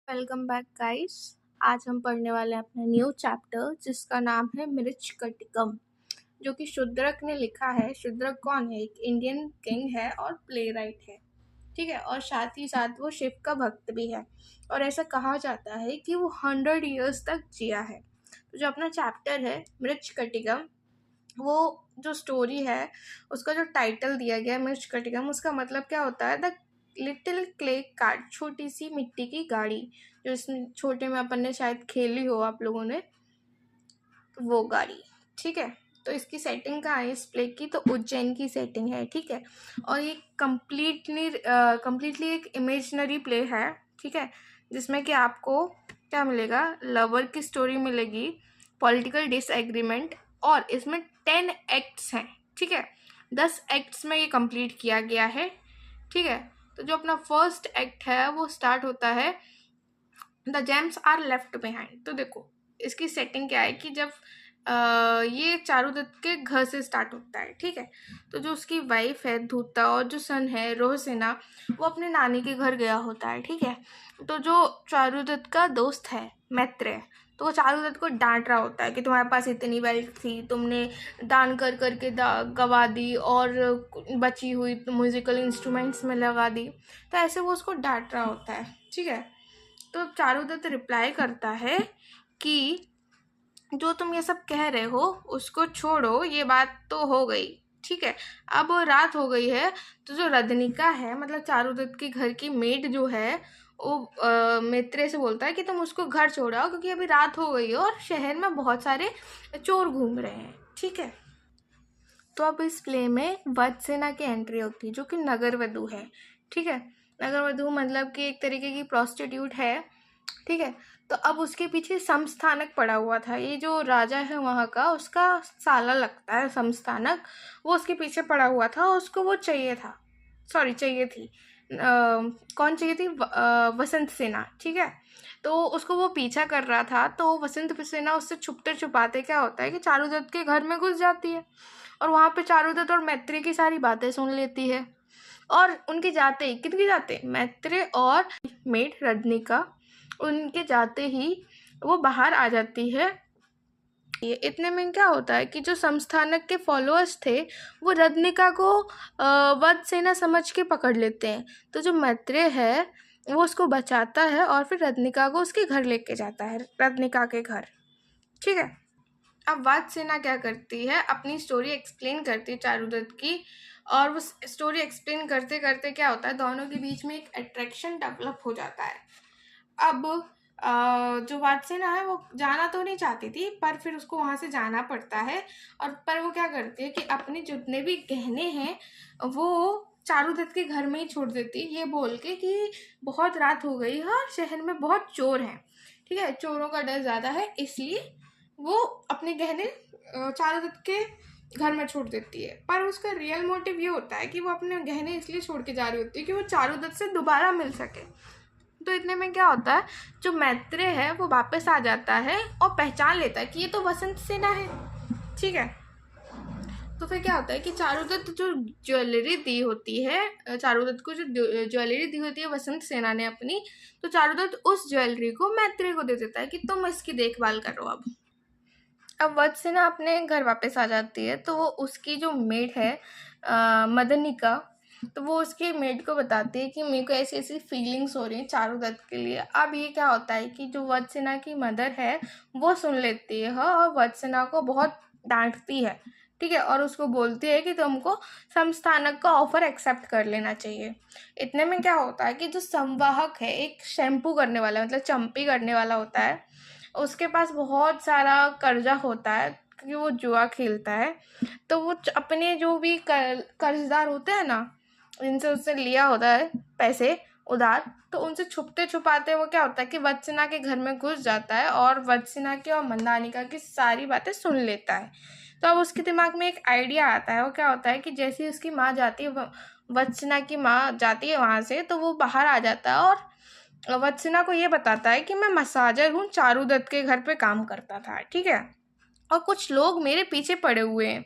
Welcome back guys. आज हम पढ़ने वाले हैं अपना न्यू चैप्टर जिसका नाम है मृच्छकटिकम, जो कि शूद्रक ने लिखा है। शूद्रक कौन है? एक इंडियन किंग है और प्ले राइट है, ठीक है। और साथ ही साथ वो शिव का भक्त भी है और ऐसा कहा जाता है कि वो 100 ईयर्स तक जिया है। तो जो अपना चैप्टर है मृच्छकटिकम, वो जो स्टोरी है उसका जो टाइटल दिया गया है मृच्छकटिकम, उसका मतलब क्या होता है? द लिटिल क्ले कार्ट, छोटी सी मिट्टी की गाड़ी, जो इसमें छोटे में अपन ने शायद खेली हो आप लोगों ने, वो गाड़ी, ठीक है। तो इसकी सेटिंग कहाँ है इस प्ले की? तो उज्जैन की सेटिंग है, ठीक है। और ये कम्प्लीटली एक इमेजिनरी प्ले है, ठीक है, जिसमें कि आपको क्या मिलेगा? लवर की स्टोरी मिलेगी, पॉलिटिकल डिसएग्रीमेंट, और इसमें 10 एक्ट्स हैं, ठीक है। 10 एक्ट्स में ये कंप्लीट किया गया है, ठीक है। तो जो अपना फर्स्ट एक्ट है वो स्टार्ट होता है the gems are left behind. तो देखो इसकी सेटिंग क्या है कि जब ये चारुदत्त के घर से स्टार्ट होता है, ठीक है। तो जो उसकी वाइफ है धूता और जो सन है रोहसेना, वो अपने नानी के घर गया होता है, ठीक है। तो जो चारुदत्त का दोस्त है मैत्रेय, तो वो चारुदत्त को डांट रहा होता है कि तुम्हारे पास इतनी वेल्थ थी, तुमने दान कर करके गवा दी और बची हुई म्यूजिकल इंस्ट्रूमेंट्स में लगा दी। तो ऐसे वो उसको डांट रहा होता है, ठीक है। तो चारुदत्त रिप्लाई करता है कि जो तुम ये सब कह रहे हो उसको छोड़ो, ये बात तो हो गई, ठीक है। अब रात हो गई है, तो जो रदनिका है, मतलब चारुदत्त के घर की मेड जो है, वो मैत्रेय से बोलता है कि तुम उसको घर छोड़ाओ क्योंकि अभी रात हो गई है और शहर में बहुत सारे चोर घूम रहे हैं, ठीक है। तो अब इस प्ले में वत्सेना की एंट्री होती है, जो कि नगर वधू है, ठीक है। नगर वधू मतलब कि एक तरीके की प्रॉस्टिट्यूट है, ठीक है। तो अब उसके पीछे समस्थानक पड़ा हुआ था, ये जो राजा है वहाँ का, उसका साला लगता है समस्थानक, वो उसके पीछे पड़ा हुआ था, उसको वो चाहिए था, सॉरी चाहिए थी, कौन चाहिए थी? वसंत सेना, ठीक है। तो उसको वो पीछा कर रहा था, तो वसंत सेना उससे छुपते छुपाते क्या होता है कि चारुदत्त के घर में घुस जाती है और वहाँ पे चारुदत्त और मैत्रेय की सारी बातें सुन लेती है। और उनके जाते ही, किनके जाते? मैत्रेय और मेड रजनिका, उनके जाते ही वो बाहर आ जाती है। ये इतने में क्या होता है कि जो समस्थानक के फॉलोअर्स थे वो रजनिका को वधसेना समझ के पकड़ लेते हैं। तो जो मैत्रेय है वो उसको बचाता है और फिर रजनिका को उसके घर लेके जाता है, रजनिका के घर, ठीक है। अब वधसेना क्या करती है? अपनी स्टोरी एक्सप्लेन करती है चारुदत्त की, और वो स्टोरी एक्सप्लेन करते करते क्या होता है, दोनों के बीच में एक अट्रैक्शन डेवलप हो जाता है। अब जो वत्सेना है वो जाना तो नहीं चाहती थी, पर फिर उसको वहाँ से जाना पड़ता है। और पर वो क्या करती है कि अपने जितने भी गहने हैं वो चारुदत्त के घर में ही छोड़ देती है, ये बोल के कि बहुत रात हो गई है और शहर में बहुत चोर हैं, ठीक है, चोरों का डर ज़्यादा है, इसलिए वो अपने गहने चारुदत्त के घर में छोड़ देती है। पर उसका रियल मोटिव ये होता है कि वो अपने गहने इसलिए छोड़ के जा रही होती है कि वो चारुदत्त से दोबारा मिल सके। तो इतने में क्या होता है, जो मैत्रेय है वो वापस आ जाता है और पहचान लेता है कि ये तो वसंत सेना है, ठीक है। तो फिर क्या होता है कि चारुदत्त जो ज्वेलरी दी होती है, चारुदत्त को जो ज्वेलरी दी होती है वसंत सेना ने अपनी, तो चारुदत्त उस ज्वेलरी को मैत्रेय को दे देता है कि तुम इसकी देखभाल करो। अब वत्सेना अपने घर वापस आ जाती है, तो वो उसकी जो मेड है मदनिका, तो वो उसके मेड को बताती है कि मेरे को ऐसी ऐसी फीलिंग्स हो रही हैं चारुदत्त के लिए। अब ये क्या होता है कि जो वत्सेना की मदर है वो सुन लेती है और वत्सेना को बहुत डांटती है, ठीक है, और उसको बोलती है कि तुमको समस्थानक का ऑफर एक्सेप्ट कर लेना चाहिए। इतने में क्या होता है कि जो संवाहक है, एक शैम्पू करने वाला, मतलब चंपी करने वाला होता है, उसके पास बहुत सारा कर्जा होता है क्योंकि वो जुआ खेलता है। तो वो अपने जो भी कर्जदार होते हैं ना, जिनसे उससे लिया होता है पैसे उधार, तो उनसे छुपते छुपाते वो क्या होता है कि वत्सना के घर में घुस जाता है और वत्सना की और मंदानिका की सारी बातें सुन लेता है। तो अब उसके दिमाग में एक आइडिया आता है। वो क्या होता है कि जैसे ही उसकी माँ जाती है, वत्सना की माँ जाती है वहाँ से, तो वो बाहर आ जाता है और वत्सना को ये बताता है कि मैं मसाजर हूँ, चारुदत्त के घर पे काम करता था, ठीक है, और कुछ लोग मेरे पीछे पड़े हुए हैं।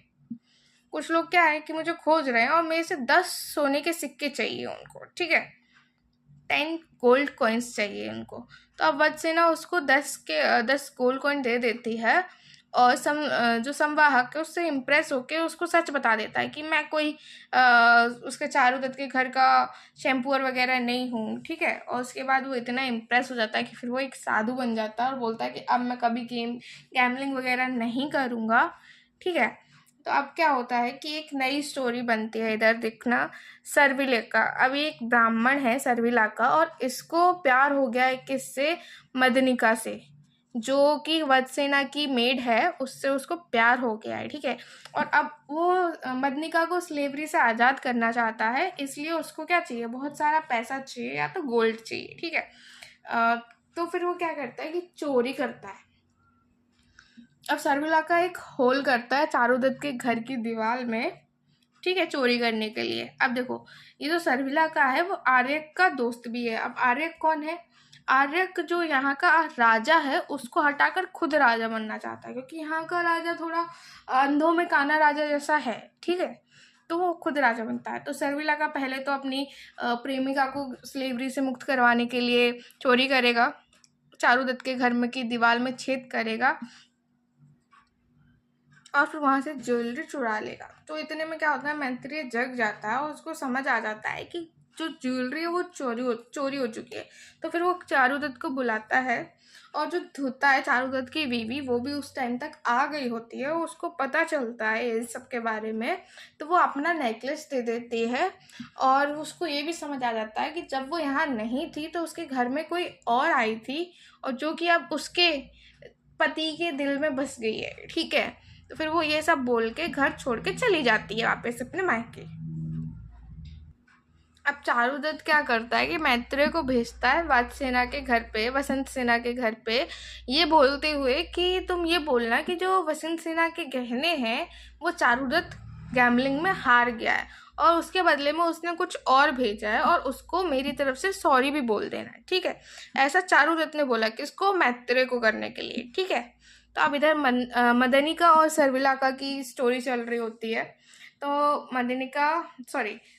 कुछ लोग क्या है कि मुझे खोज रहे हैं और मेरे से 10 सोने के सिक्के चाहिए उनको, ठीक है, 10 गोल्ड कॉइन्स चाहिए उनको। तो अब वत्सेना उसको 10 गोल्ड कॉइन दे देती है और जो संवाहक है उससे इम्प्रेस होके उसको सच बता देता है कि मैं कोई उसके चारुदत्त के घर का शैम्पूअर वगैरह नहीं हूँ, ठीक है। और उसके बाद वो इतना इम्प्रेस हो जाता है कि फिर वो एक साधु बन जाता है और बोलता है कि अब मैं कभी गैम्बलिंग वगैरह नहीं करूँगा, ठीक है। तो अब क्या होता है कि एक नई स्टोरी बनती है। इधर देखना, सर्विले का, अभी एक ब्राह्मण है सर्विला का और इसको प्यार हो गया है किससे, मदनिका से, जो कि वत्सेना की मेड है, उससे उसको प्यार हो गया है, ठीक है। और अब वो मदनिका को स्लेवरी से आज़ाद करना चाहता है, इसलिए उसको क्या चाहिए, बहुत सारा पैसा चाहिए या तो गोल्ड चाहिए, ठीक है। तो फिर वो क्या करता है कि चोरी करता है। अब सर्विला का एक होल करता है चारुदत्त के घर की दीवार में, ठीक है, चोरी करने के लिए। अब देखो, ये जो सर्विला का है वो आर्यक का दोस्त भी है। अब आर्यक कौन है, आर्यक जो यहाँ का राजा है उसको हटाकर खुद राजा बनना चाहता है, क्योंकि यहाँ का राजा थोड़ा अंधों में काना राजा जैसा है, ठीक है। तो वो खुद राजा बनता है। तो सर्विला का पहले तो अपनी प्रेमिका को स्लेवरी से मुक्त करवाने के लिए चोरी करेगा, चारुदत्त के घर में की दीवार में छेद करेगा और फिर वहाँ से ज्वेलरी चुरा लेगा। तो इतने में क्या होता है, मैत्रेय जग जाता है और उसको समझ आ जाता है कि जो ज्वेलरी है वो चोरी हो चुकी है। तो फिर वो चारुदत्त को बुलाता है और जो धुता है चारुदत्त की बीवी, वो भी उस टाइम तक आ गई होती है, उसको पता चलता है इस सब के बारे में। तो वो अपना नेकलेस दे देती है और उसको ये भी समझ आ जाता है कि जब वो यहाँ नहीं थी तो उसके घर में कोई और आई थी और जो कि अब उसके पति के दिल में बस गई है, ठीक है। तो फिर वो ये सब बोल के घर छोड़ के चली जाती है वापस अपने मायके। अब चारुदत्त क्या करता है कि मैत्रेय को भेजता है वात्सेना के घर पे, वसंत सेना के घर पे, ये बोलते हुए कि तुम ये बोलना कि जो वसंत सेना के गहने हैं वो चारुदत्त गैम्बलिंग में हार गया है और उसके बदले में उसने कुछ और भेजा है और उसको मेरी तरफ से सॉरी भी बोल देना है, ठीक है। ऐसा चारुदत्त ने बोला किसको, मैत्रेय को करने के लिए, ठीक है। तो अब इधर मदनिका और सर्विलाका की स्टोरी चल रही होती है। तो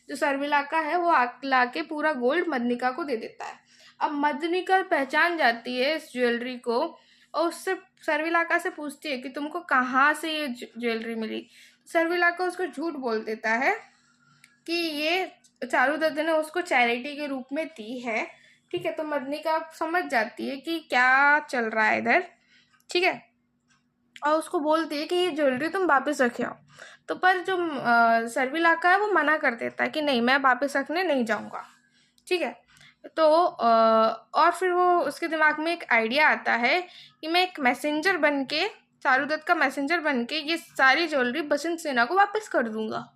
जो सर्विलाका है वो ला के पूरा गोल्ड मदनिका को दे देता है। अब मदनिका पहचान जाती है इस ज्वेलरी को और उससे सर्विलाका से पूछती है कि तुमको कहाँ से ये ज्वेलरी मिली। सर्विलाका उसको झूठ बोल देता है कि ये चारुदत्त ने उसको चैरिटी के रूप में दी है, ठीक है। तो मदनिका समझ जाती है कि क्या चल रहा है इधर, ठीक है, और उसको बोलती है कि ये ज्वेलरी तुम वापस रखे आओ। तो पर जो सर्विलाका है वो मना कर देता है कि नहीं, मैं वापस रखने नहीं जाऊँगा, ठीक है। तो और फिर वो उसके दिमाग में एक आइडिया आता है कि मैं एक मैसेंजर बन के, चारुदत्त का मैसेंजर बन के ये सारी ज्वेलरी बसंत सेना को वापस कर दूंगा।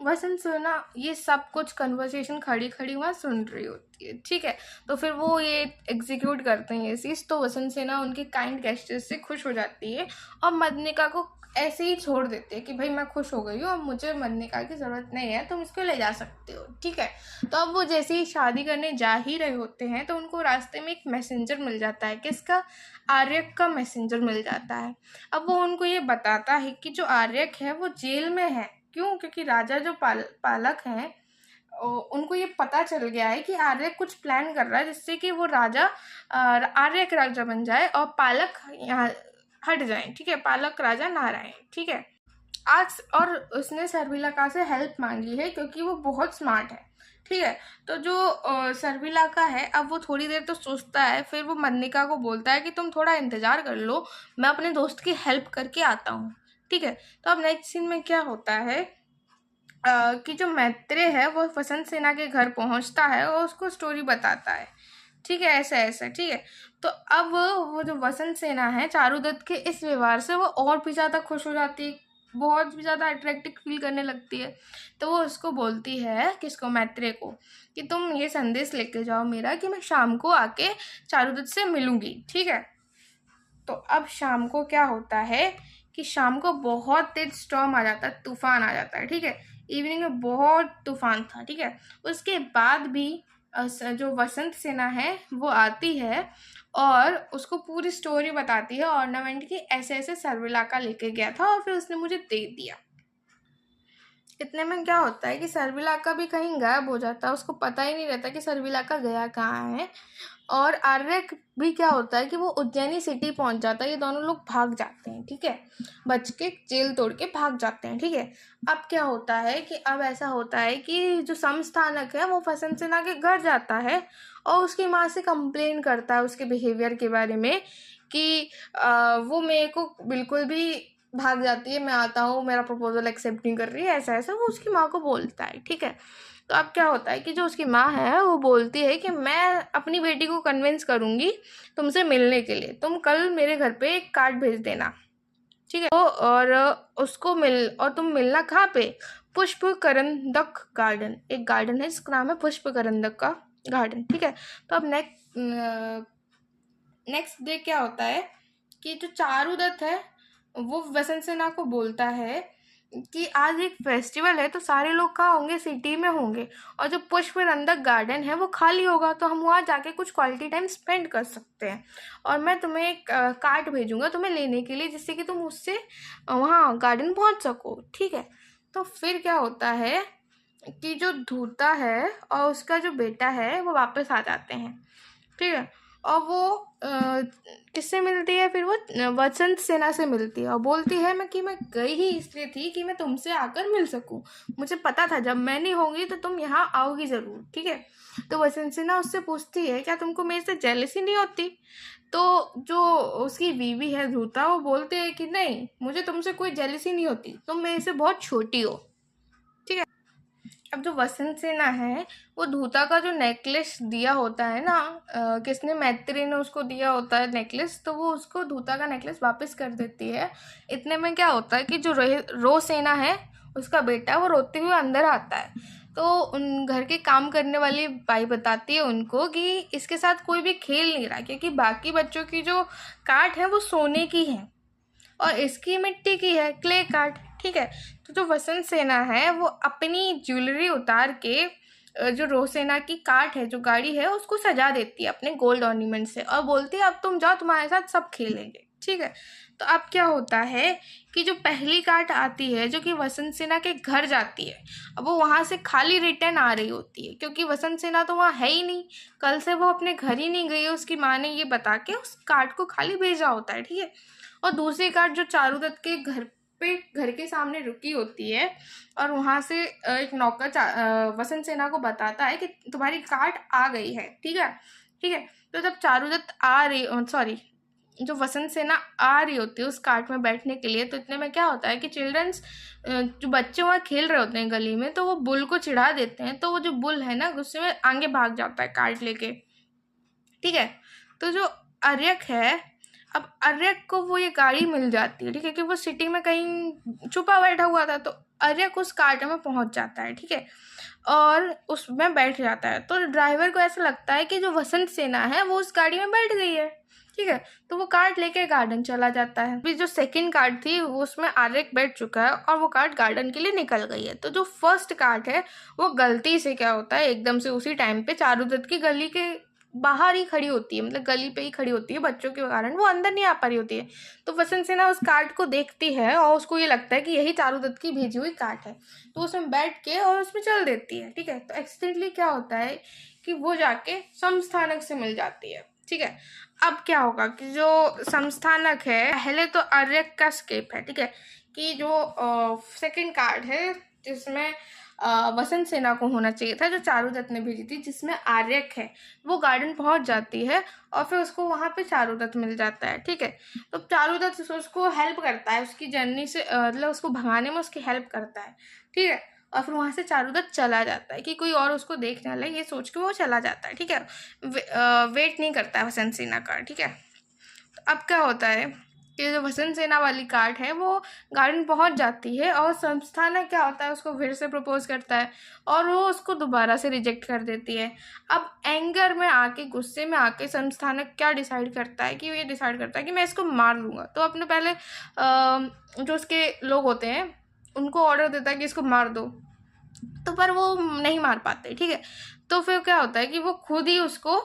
वसंत सेना ये सब कुछ कन्वर्सेशन खड़ी खड़ी वहाँ सुन रही होती है, ठीक है। तो फिर वो ये एग्जीक्यूट करते हैं ये चीज़। तो वसंत सेना उनके काइंड गेस्टर्स से खुश हो जाती है और मदनिका को ऐसे ही छोड़ देते हैं कि भाई मैं खुश हो गई हूँ, अब मुझे मदनिका की ज़रूरत नहीं है, तुम इसको ले जा सकते हो, ठीक है। तो अब वो जैसे ही शादी करने जा ही रहे होते हैं तो उनको रास्ते में एक मैसेंजर मिल जाता है, किसका, आर्यक का मैसेंजर मिल जाता है। अब वो उनको ये बताता है कि जो आर्यक है वो जेल में है। क्यों, क्योंकि राजा जो पालक हैं उनको ये पता चल गया है कि आर्यक कुछ प्लान कर रहा है जिससे कि वो राजा आर्यक राजा बन जाए और पालक यहाँ हट जाए, ठीक है, पालक राजा ना रहे, ठीक है। आज और उसने सर्विलाका से हेल्प मांगी है क्योंकि वो बहुत स्मार्ट है, ठीक है। तो जो सर्विलाका है अब वो थोड़ी देर तो सोचता है, फिर वो मदनिका को बोलता है कि तुम थोड़ा इंतज़ार कर लो, मैं अपने दोस्त की हेल्प करके आता हूँ, ठीक है। तो अब नेक्स्ट सीन में क्या होता है कि जो मैत्रेय है वो वसंत सेना के घर पहुंचता है और उसको स्टोरी बताता है, ठीक है, ऐसा ऐसा, ठीक है। तो अब वो जो वसंत सेना है चारुदत्त के इस व्यवहार से वो और भी ज़्यादा खुश हो जाती है, बहुत भी ज़्यादा अट्रैक्टिव फील करने लगती है। तो वो उसको बोलती है, किसको, मैत्रेय को, कि तुम ये संदेश लेके जाओ मेरा कि मैं शाम को आके चारुदत्त से मिलूंगी, ठीक है। तो अब शाम को क्या होता है कि शाम को बहुत तेज स्टॉर्म आ जाता है, तूफान आ जाता है, ठीक है। इवनिंग में बहुत तूफान था, ठीक है। उसके बाद भी जो वसंत सेना है वो आती है और उसको पूरी स्टोरी बताती है ऑर्नामेंट की, ऐसे ऐसे सर्विलाका लेके गया था और फिर उसने मुझे दे दिया। इतने में क्या होता है कि सर्विलाका भी कहीं गायब हो जाता है, उसको पता ही नहीं रहता कि सर्विलाका गया कहाँ है। और आर्यक भी क्या होता है कि वो उज्जैनी सिटी पहुंच जाता है, ये दोनों लोग भाग जाते हैं, ठीक है, बच के जेल तोड़ के भाग जाते हैं, ठीक है। अब क्या होता है कि अब ऐसा होता है कि जो संस्थानक है वो वसंत सिन्हा के घर जाता है और उसकी माँ से कंप्लेन करता है उसके बिहेवियर के बारे में कि वो मेरे को बिल्कुल भी भाग जाती है, मैं आता हूँ मेरा प्रपोजल एक्सेप्ट नहीं कर रही है, ऐसा ऐसा वो उसकी माँ को बोलता है, ठीक है। तो अब क्या होता है कि जो उसकी माँ है वो बोलती है कि मैं अपनी बेटी को कन्विंस करूँगी तुमसे मिलने के लिए, तुम कल मेरे घर पे एक कार्ड भेज देना, ठीक है। तो और उसको और तुम मिलना कहाँ पे, पुष्प करंदक गार्डन, एक गार्डन है जिसका नाम है पुष्प करंदक का गार्डन, ठीक है। तो अब नेक्स्ट डे क्या होता है कि जो चारुदत्त है वो वसंत सिन्हा को बोलता है कि आज एक फेस्टिवल है तो सारे लोग कहाँ होंगे, सिटी में होंगे, और जो पुष्प रंधक गार्डन है वो खाली होगा, तो हम वहाँ जाके कुछ क्वालिटी टाइम स्पेंड कर सकते हैं, और मैं तुम्हें एक कार्ड भेजूंगा तुम्हें लेने के लिए, जिससे कि तुम उससे वहाँ गार्डन पहुँच सको, ठीक है। तो फिर क्या होता है कि जो धूता है और उसका जो बेटा है वो वापस आ जाते हैं, ठीक है। और वो किससे मिलती है फिर, वो वसंत सेना से मिलती है और बोलती है मैं गई ही इसलिए थी कि मैं तुमसे आकर मिल सकूं, मुझे पता था जब मैं नहीं होंगी तो तुम यहाँ आओगी ज़रूर, ठीक है। तो वसंत सेना उससे पूछती है क्या तुमको मेरे से जेलसी नहीं होती, तो जो उसकी बीवी है धूता वो बोलते हैं कि नहीं मुझे तुमसे कोई जेलसी नहीं होती, तुम मेरे से बहुत छोटी हो, ठीक है। अब जो वसंत सेना है वो धूता का जो नेकलेस दिया होता है ना, किसने, मैत्री ने उसको दिया होता है नेकलेस, तो वो उसको धूता का नेकलेस वापस कर देती है। इतने में क्या होता है कि जो रो सेना है उसका बेटा वो रोते हुए अंदर आता है, तो उन घर के काम करने वाली बाई बताती है उनको कि इसके साथ कोई भी खेल नहीं रहा, क्योंकि बाकी बच्चों की जो काट है वो सोने की है और इसकी मिट्टी की है, क्ले कार्ट, ठीक है। तो जो वसंत सेना है वो अपनी ज्वेलरी उतार के जो रोसेना की कार्ट है, जो गाड़ी है, उसको सजा देती है अपने गोल्ड ऑर्नामेंट से और बोलती है अब तुम जाओ तुम्हारे साथ सब खेलेंगे, ठीक है। तो अब क्या होता है कि जो पहली कार्ट आती है जो कि वसंत सेना के घर जाती है, अब वो वहाँ से खाली रिटर्न आ रही होती है क्योंकि वसंत सेना तो वहाँ है ही नहीं, कल से वो अपने घर ही नहीं गई है, उसकी माँ ने ये बता के उस कार्ट को खाली भेजा होता है, ठीक है। और दूसरी कार्ड जो चारुदत्त के घर के सामने रुकी होती है और वहाँ से एक नौकर वसंत सेना को बताता है कि तुम्हारी कार्ड आ गई है, ठीक है, ठीक है। तो जब चारुदत्त जो वसंत सेना आ रही होती है उस कार्ट में बैठने के लिए, तो इतने में क्या होता है कि चिल्ड्रंस जो बच्चे वहाँ खेल रहे होते हैं गली में, तो वो बुल को चिढ़ा देते हैं, तो वो जो बुल है ना गुस्से में आगे भाग जाता है कार्ट लेके, ठीक है। तो जो आर्यक है, अब आर्यक को वो ये गाड़ी मिल जाती है, ठीक है, कि वो सिटी में कहीं छुपा बैठा हुआ था, तो आर्यक उस कार्ट में पहुंच जाता है, ठीक है, और उसमें बैठ जाता है। तो ड्राइवर को ऐसा लगता है कि जो वसंत सेना है वो उस गाड़ी में बैठ गई है, ठीक है। तो वो कार्ट लेके गार्डन चला जाता है। फिर जो सेकंड कार्ट थी वो उसमें आर्यक बैठ चुका है और वो कार्ट गार्डन के लिए निकल गई है। तो जो फर्स्ट कार्ट है वो गलती से क्या होता है एकदम से उसी टाइम पे चारुदत्त की गली के बाहर ही खड़ी होती है, मतलब गली पे ही खड़ी होती है, बच्चों के कारण वो अंदर नहीं आ पा रही होती है। तो वसंत सेना उस कार्ड को देखती है और उसको ये लगता है कि यही चारुदत्त की भेजी हुई कार्ड है, तो उसमें बैठ के और उसमें चल देती है, ठीक है। तो एक्सीडेंटली क्या होता है कि वो जाके संस्थानक से मिल जाती है, ठीक है। अब क्या होगा कि जो संस्थानक है, पहले तो आर्यक का स्केप है, ठीक है, कि जो सेकंड कार्ड है जिसमें वसंत सेना को होना चाहिए था, जो चारुदत्त ने भेजी थी, जिसमें आर्यक है, वो गार्डन पहुंच जाती है और फिर उसको वहाँ पे चारुदत्त मिल जाता है, ठीक है। तो चारुदत्त उसको हेल्प करता है उसकी जर्नी से, मतलब उसको भगाने में उसकी हेल्प करता है, ठीक है। और फिर वहाँ से चारुदत्त चला जाता है कि कोई और उसको देख ना ले, ये सोच के वो चला जाता है, ठीक है। वेट नहीं करता है वसंत सेना का, ठीक है। तो अब क्या होता है कि जो वसंत सेना वाली कार्ड है वो गार्डन पहुंच जाती है और संस्थानक क्या होता है उसको फिर से प्रपोज करता है और वो उसको दोबारा से रिजेक्ट कर देती है। अब एंगर में आके, गुस्से में आके संस्थानक क्या डिसाइड करता है कि ये डिसाइड करता है कि मैं इसको मार लूँगा। तो अपने पहले जो उसके लोग होते हैं उनको ऑर्डर देता है कि इसको मार दो, तो पर वो नहीं मार पाते, ठीक है। तो फिर क्या होता है कि वो खुद ही उसको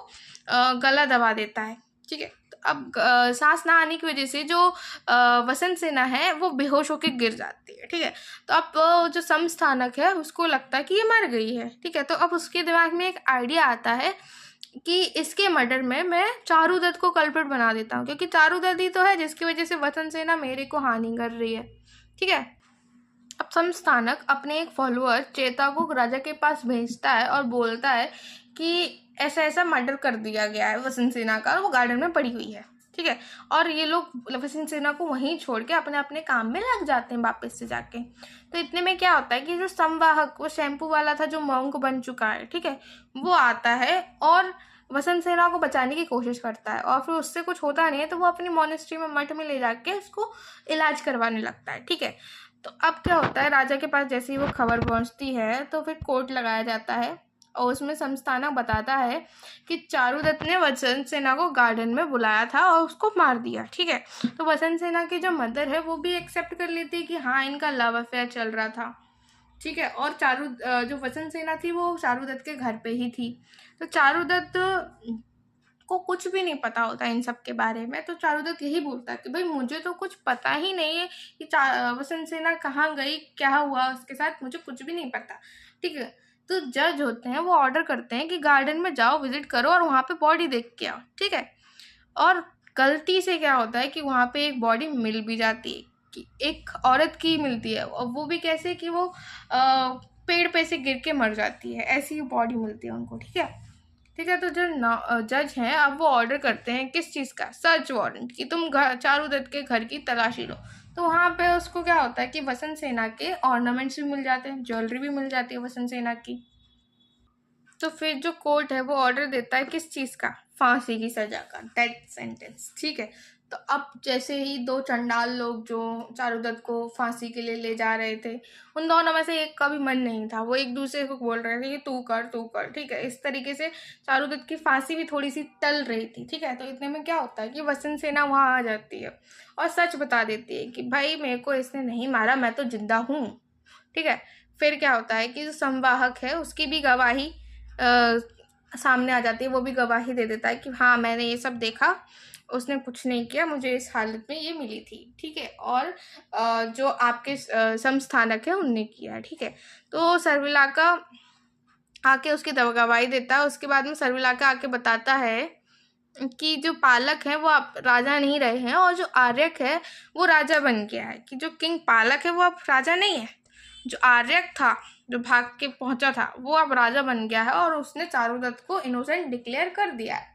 गला दबा देता है, ठीक है। तो अब सांस ना आने की वजह से जो वसंत सेना है वो बेहोश होकर गिर जाती है, ठीक है। तो अब जो समस्थानक है उसको लगता है कि ये मर गई है, ठीक है। तो अब उसके दिमाग में एक आइडिया आता है कि इसके मर्डर में मैं चारुदत्त को कल्प्रिट बना देता हूँ, क्योंकि चारुदत्त ही तो है जिसकी वजह से वसंत सेना मेरे को हानि कर रही है, ठीक है। अब समस्थानक अपने एक फॉलोअर चेता को राजा के पास भेजता है और बोलता है कि ऐसा ऐसा मर्डर कर दिया गया है वसंत सेना का, और वो गार्डन में पड़ी हुई है, ठीक है। और ये लोग वसंत सेना को वहीं छोड़ के अपने अपने काम में लग जाते हैं वापस से जाके। तो इतने में क्या होता है कि जो संवाहक, वो शैम्पू वाला था जो मॉन्क बन चुका है, ठीक है, वो आता है और वसंत सेना को बचाने की कोशिश करता है, और फिर उससे कुछ होता नहीं है तो वो अपनी मॉनेस्ट्री में, मठ में ले जाके उसको इलाज करवाने लगता है, ठीक है। तो अब क्या होता है, राजा के पास जैसे ही वो खबर पहुंचती है तो फिर कोर्ट लगाया जाता है, और उसमें समस्थानक बताता है कि चारुदत्त ने वसंत सेना को गार्डन में बुलाया था और उसको मार दिया, ठीक है। तो वसंत सेना की जो मदर है वो भी एक्सेप्ट कर लेती है कि हाँ इनका लव अफेयर चल रहा था, ठीक है। और जो वसंत सेना थी वो चारुदत्त के घर पे ही थी। तो चारुदत्त को कुछ भी नहीं पता होता इन सब के बारे में। तो चारुदत्त यही बोलता है कि भाई मुझे तो कुछ पता ही नहीं है कि वसंत सेना कहाँ गई, क्या हुआ उसके साथ, मुझे कुछ भी नहीं पता, ठीक है। तो जज होते हैं, वो ऑर्डर करते हैं कि गार्डन में जाओ, विजिट करो और वहाँ पे बॉडी देख के आओ, ठीक है। और गलती से क्या होता है कि वहाँ पे एक बॉडी मिल भी जाती है, कि एक औरत की मिलती है, और वो भी कैसे कि वो पेड़ पे से गिर के मर जाती है, ऐसी बॉडी मिलती है उनको, ठीक है। ठीक है, तो जो जज हैं अब वो ऑर्डर करते हैं किस चीज़ का, सर्च वारंट, कि तुम चारुदत्त के घर की तलाशी लो। तो वहाँ पे उसको क्या होता है कि वसंत सेना के ऑर्नामेंट्स भी मिल जाते हैं, ज्वेलरी भी मिल जाती है वसंत सेना की। तो फिर जो कोर्ट है वो ऑर्डर देता है किस चीज़ का, फांसी की सजा का, डेथ सेंटेंस, ठीक है। तो अब जैसे ही दो चंडाल लोग जो चारुदत्त को फांसी के लिए ले जा रहे थे, उन दोनों में से एक का भी मन नहीं था, वो एक दूसरे को बोल रहे थे कि तू कर, ठीक है। इस तरीके से चारुदत्त की फांसी भी थोड़ी सी टल रही थी, ठीक है। तो इतने में क्या होता है कि वसंत सेना वहाँ आ जाती है और सच बता देती है कि भाई मेरे को इसने नहीं मारा, मैं तो जिंदा हूँ, ठीक है। फिर क्या होता है कि जो संवाहक है उसकी भी गवाही सामने आ जाती है, वो भी गवाही दे देता है कि हाँ मैंने ये सब देखा, उसने कुछ नहीं किया, मुझे इस हालत में ये मिली थी, ठीक है। और जो आपके समस्थानक है उनने किया, ठीक है। तो सर्विलाका आके उसकी गवाही देता है। उसके बाद में सर्विलाका आके बताता है कि जो पालक है वो अब राजा नहीं रहे हैं, और जो आर्यक है वो राजा बन गया है, कि जो किंग पालक है वो अब राजा नहीं है, जो आर्यक था जो भाग के पहुंचा था वो अब राजा बन गया है, और उसने चारुदत्त को इनोसेंट डिक्लेयर कर दिया है,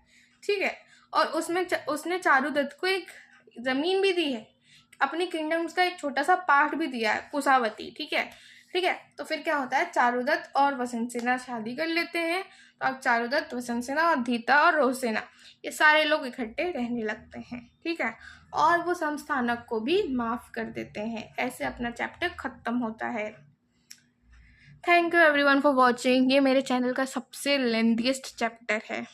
ठीक है। और उसने चारुदत्त को एक जमीन भी दी है, अपनी किंगडम्स का एक छोटा सा पार्ट भी दिया है, कुशावती, ठीक है, ठीक है। तो फिर क्या होता है, चारुदत्त और वसंत सेना शादी कर लेते हैं। तो अब चारुदत्त, वसंत सेना और धीता और रोहसेना ये सारे लोग इकट्ठे रहने लगते हैं, ठीक है। और वो समस्थानक को भी माफ कर देते हैं। ऐसे अपना चैप्टर खत्म होता है। Thank you everyone for watching. ये मेरे चैनल का सबसे लेंथीएस्ट चैप्टर है।